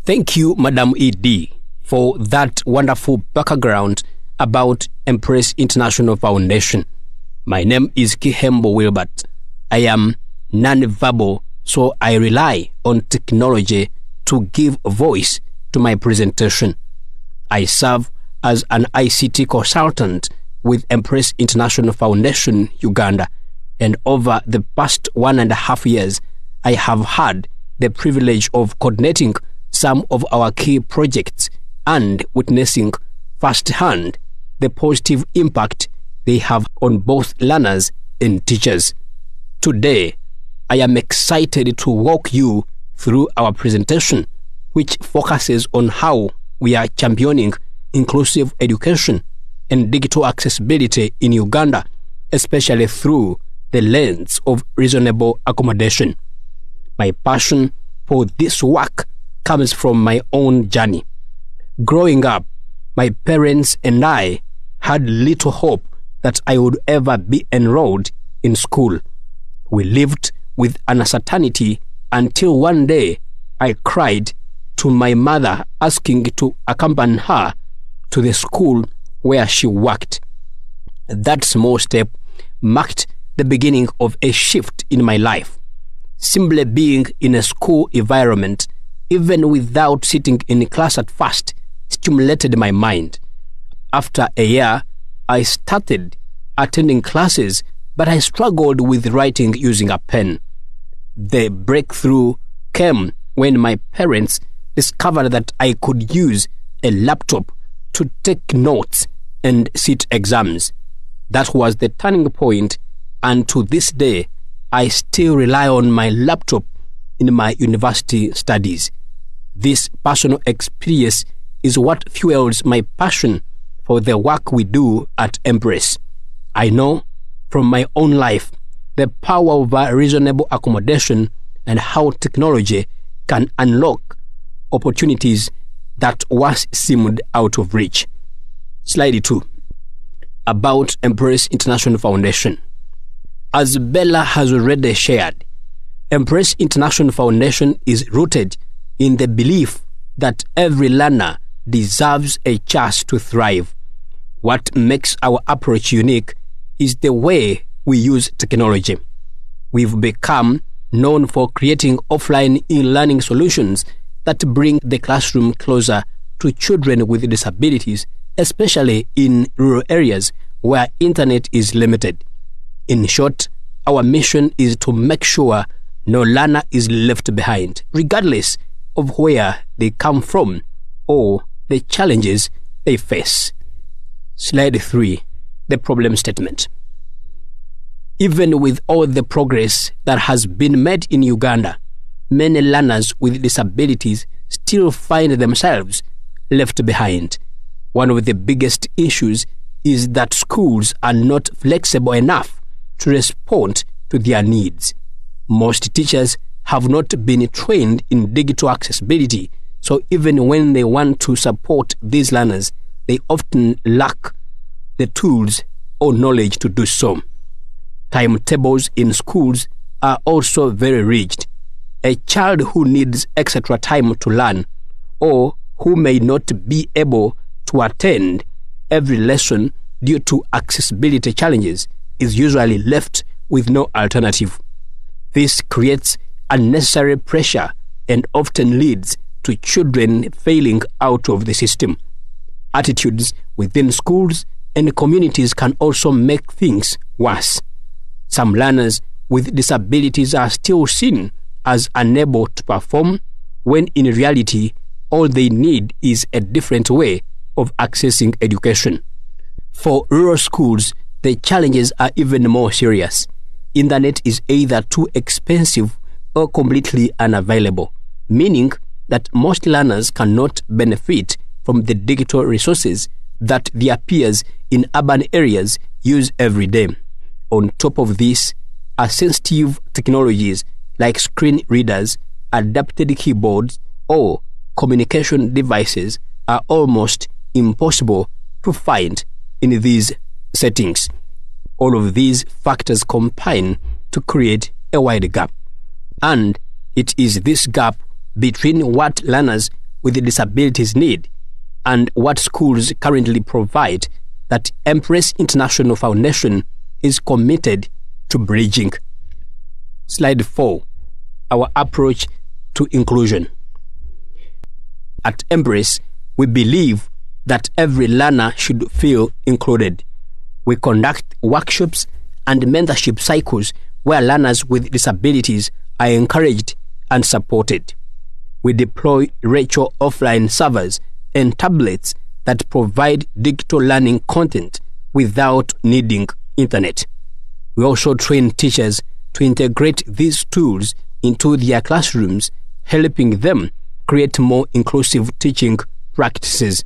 Thank you, Madam ED, for that wonderful background about Empress International Foundation. My name is Kihembo Wilbert. I am non-verbal, so I rely on technology to give voice to my presentation. I serve as an ICT consultant with Empress International Foundation, Uganda, and over the past 1.5 years, I have had the privilege of coordinating some of our key projects and witnessing firsthand the positive impact they have on both learners and teachers. Today, I am excited to walk you through our presentation, which focuses on how we are championing inclusive education and digital accessibility in Uganda, especially through the lens of reasonable accommodation. My passion for this work comes from my own journey. Growing up, my parents and I had little hope that I would ever be enrolled in school. We lived with uncertainty until one day I cried to my mother asking to accompany her to the school where she worked. That small step marked the beginning of a shift in my life. Simply being in a school environment, even without sitting in class at first, stimulated my mind. After a year, I started attending classes, but I struggled with writing using a pen. The breakthrough came when my parents discovered that I could use a laptop to take notes and sit exams. That was the turning point, and to this day, I still rely on my laptop in my university studies. This personal experience is what fuels my passion for the work we do at Empress. I know from my own life the power of reasonable accommodation and how technology can unlock opportunities that once seemed out of reach. Slide 2. About Empress International Foundation. As Bella has already shared, Empress International Foundation is rooted in the belief that every learner deserves a chance to thrive. What makes our approach unique is the way we use technology. We've become known for creating offline e-learning solutions that bring the classroom closer to children with disabilities, especially in rural areas where internet is limited. In short, our mission is to make sure no learner is left behind, regardless of where they come from or the challenges they face. Slide 3. The problem statement. Even with all the progress that has been made in Uganda, many learners with disabilities still find themselves left behind. One of the biggest issues is that schools are not flexible enough to respond to their needs. Most teachers have not been trained in digital accessibility, so even when they want to support these learners, they often lack the tools or knowledge to do so. Timetables in schools are also very rigid. A child who needs extra time to learn or who may not be able to attend every lesson due to accessibility challenges is usually left with no alternative. This creates unnecessary pressure and often leads to children failing out of the system. Attitudes within schools and communities can also make things worse. Some learners with disabilities are still seen as unable to perform, when in reality, all they need is a different way of accessing education. For rural schools, the challenges are even more serious. Internet is either too expensive or completely unavailable, meaning that most learners cannot benefit from the digital resources that their peers in urban areas use every day. On top of this, assistive technologies like screen readers, adapted keyboards, or communication devices are almost impossible to find in these settings. All of these factors combine to create a wide gap. And it is this gap between what learners with disabilities need and what schools currently provide that Empress International Foundation is committed to bridging. Slide 4. Our approach to inclusion. At Embrace, we believe that every learner should feel included. We conduct workshops and mentorship cycles where learners with disabilities are encouraged and supported. We deploy virtual offline servers and tablets that provide digital learning content without needing internet. We also train teachers to integrate these tools into their classrooms, helping them create more inclusive teaching practices.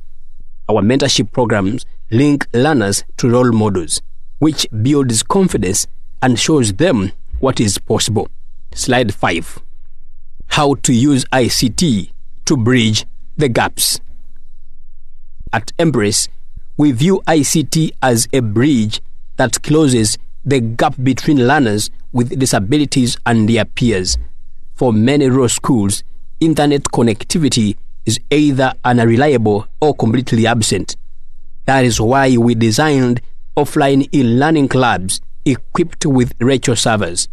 Our mentorship programs link learners to role models, which builds confidence and shows them what is possible. Slide 5. How to use ICT to bridge the gaps. At Embrace, we view ICT as a bridge that closes the gap between learners with disabilities and their peers. For many rural schools, internet connectivity is either unreliable or completely absent. That is why we designed offline e-learning clubs equipped with virtual servers.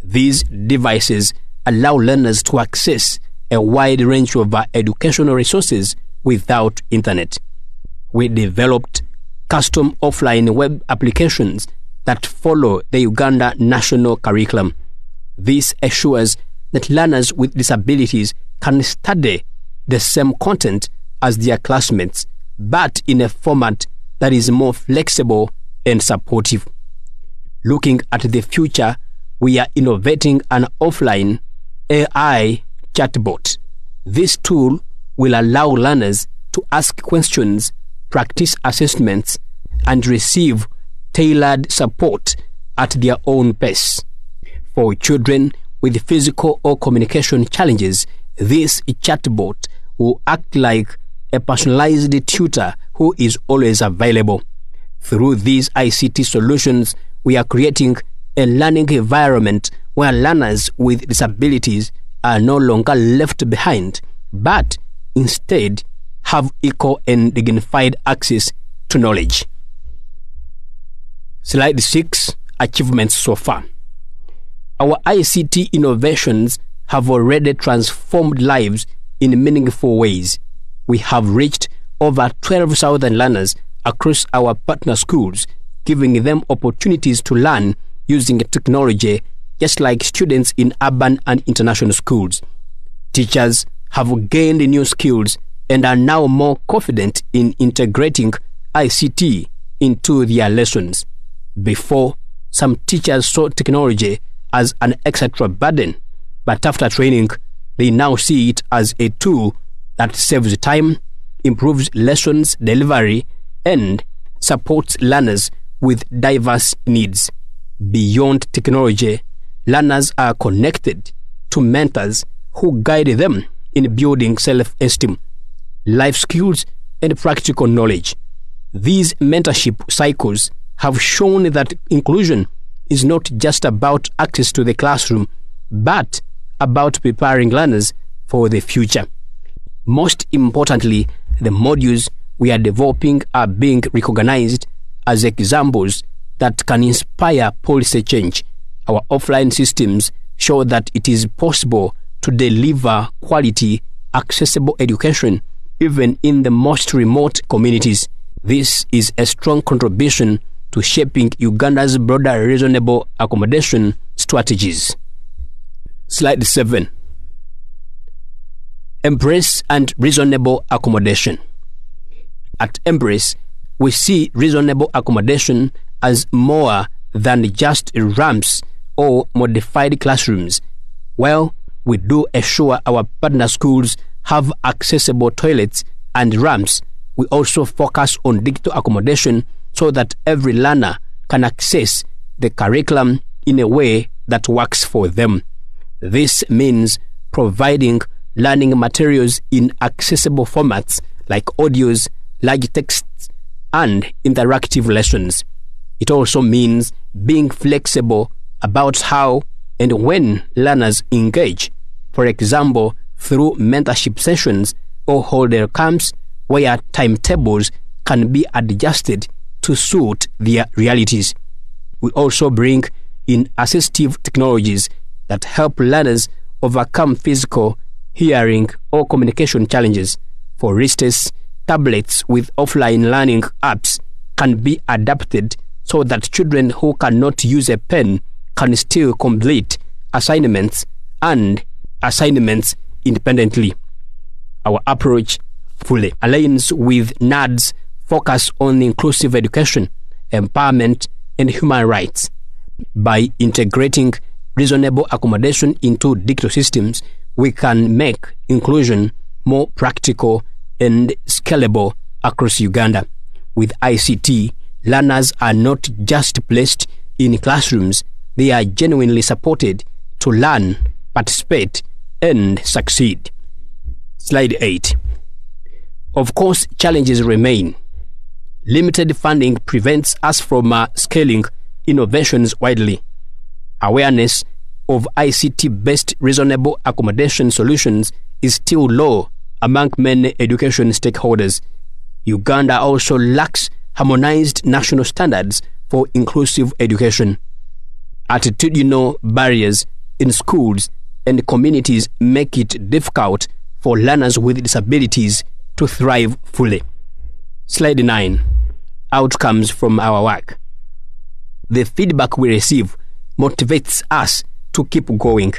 These devices allow learners to access a wide range of educational resources without internet. We developed custom offline web applications that follow the Uganda national curriculum. This assures that learners with disabilities can study the same content as their classmates, but in a format that is more flexible and supportive. Looking at the future, we are innovating an offline AI chatbot. This tool will allow learners to ask questions, practice assessments, and receive tailored support at their own pace. For children with physical or communication challenges, this chatbot will act like a personalized tutor who is always available. Through these ICT solutions, we are creating a learning environment where learners with disabilities are no longer left behind, but instead have equal and dignified access to knowledge. Slide 6. Achievements so far. Our ICT innovations have already transformed lives in meaningful ways. We have reached over 12,000 learners across our partner schools, giving them opportunities to learn using technology just like students in urban and international schools. Teachers have gained new skills and are now more confident in integrating ICT into their lessons. Before, some teachers saw technology as an extra burden, but after training, they now see it as a tool that saves time, improves lessons delivery, and supports learners with diverse needs. Beyond technology, learners are connected to mentors who guide them in building self-esteem, life skills, and practical knowledge. These mentorship cycles have shown that inclusion is not just about access to the classroom, but about preparing learners for the future. Most importantly, the modules we are developing are being recognized as examples that can inspire policy change. Our offline systems show that it is possible to deliver quality, accessible education even in the most remote communities. This is a strong contribution to shaping Uganda's broader reasonable accommodation strategies. Slide 7. Embrace and reasonable accommodation. At Embrace, we see reasonable accommodation as more than just ramps or modified classrooms. While we do assure our partner schools have accessible toilets and ramps, we also focus on digital accommodation so that every learner can access the curriculum in a way that works for them. This means providing learning materials in accessible formats like audios, large texts, and interactive lessons. It also means being flexible about how and when learners engage, for example, through mentorship sessions or holiday camps where timetables can be adjusted to suit their realities. We also bring in assistive technologies that help learners overcome physical, hearing, or communication challenges. For instance, tablets with offline learning apps can be adapted so that children who cannot use a pen can still complete assignments independently. Our approach fully aligns with NAD's focus on inclusive education, empowerment, and human rights. By integrating reasonable accommodation into digital systems, we can make inclusion more practical and scalable across Uganda. With ICT, learners are not just placed in classrooms, they are genuinely supported to learn, participate, and succeed. Slide 8. Of course, challenges remain. Limited funding prevents us from scaling innovations widely. Awareness of ICT-based reasonable accommodation solutions is still low among many education stakeholders. Uganda also lacks harmonized national standards for inclusive education. Attitudinal barriers in schools and communities make it difficult for learners with disabilities to thrive fully. Slide 9. Outcomes from our work. The feedback we receive motivates us to keep going.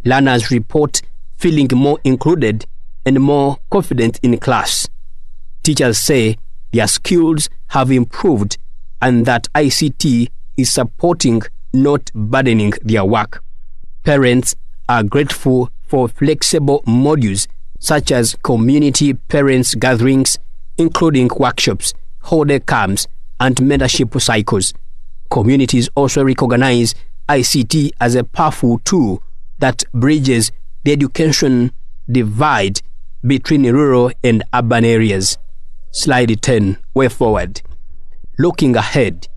Learners report feeling more included and more confident in class. Teachers say their skills have improved and that ICT is supporting, not burdening their work. Parents are grateful for flexible modules such as community parents gatherings, including workshops, holiday camps, and mentorship cycles. Communities also recognize ICT as a powerful tool that bridges the education divide between rural and urban areas. Slide 10. Way forward. Looking ahead,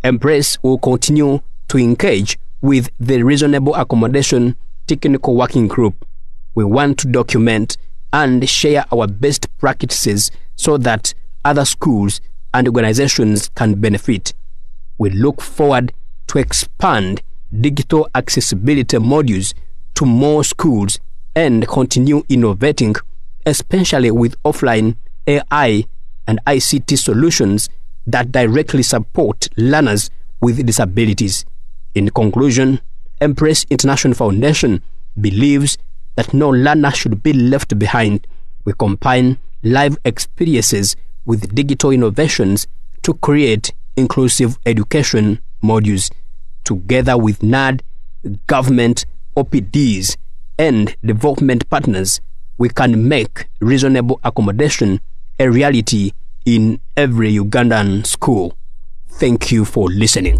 Embrace will continue to engage with the Reasonable Accommodation Technical Working Group. We want to document and share our best practices so that other schools and organizations can benefit. We look forward to expand digital accessibility modules to more schools and continue innovating, especially with offline AI and ICT solutions that directly support learners with disabilities. In conclusion, Embrace International Foundation believes that no learner should be left behind. We combine live experiences with digital innovations to create inclusive education modules. Together with NAD, government, OPDs, and development partners, we can make reasonable accommodation a reality in every Ugandan school. Thank you for listening.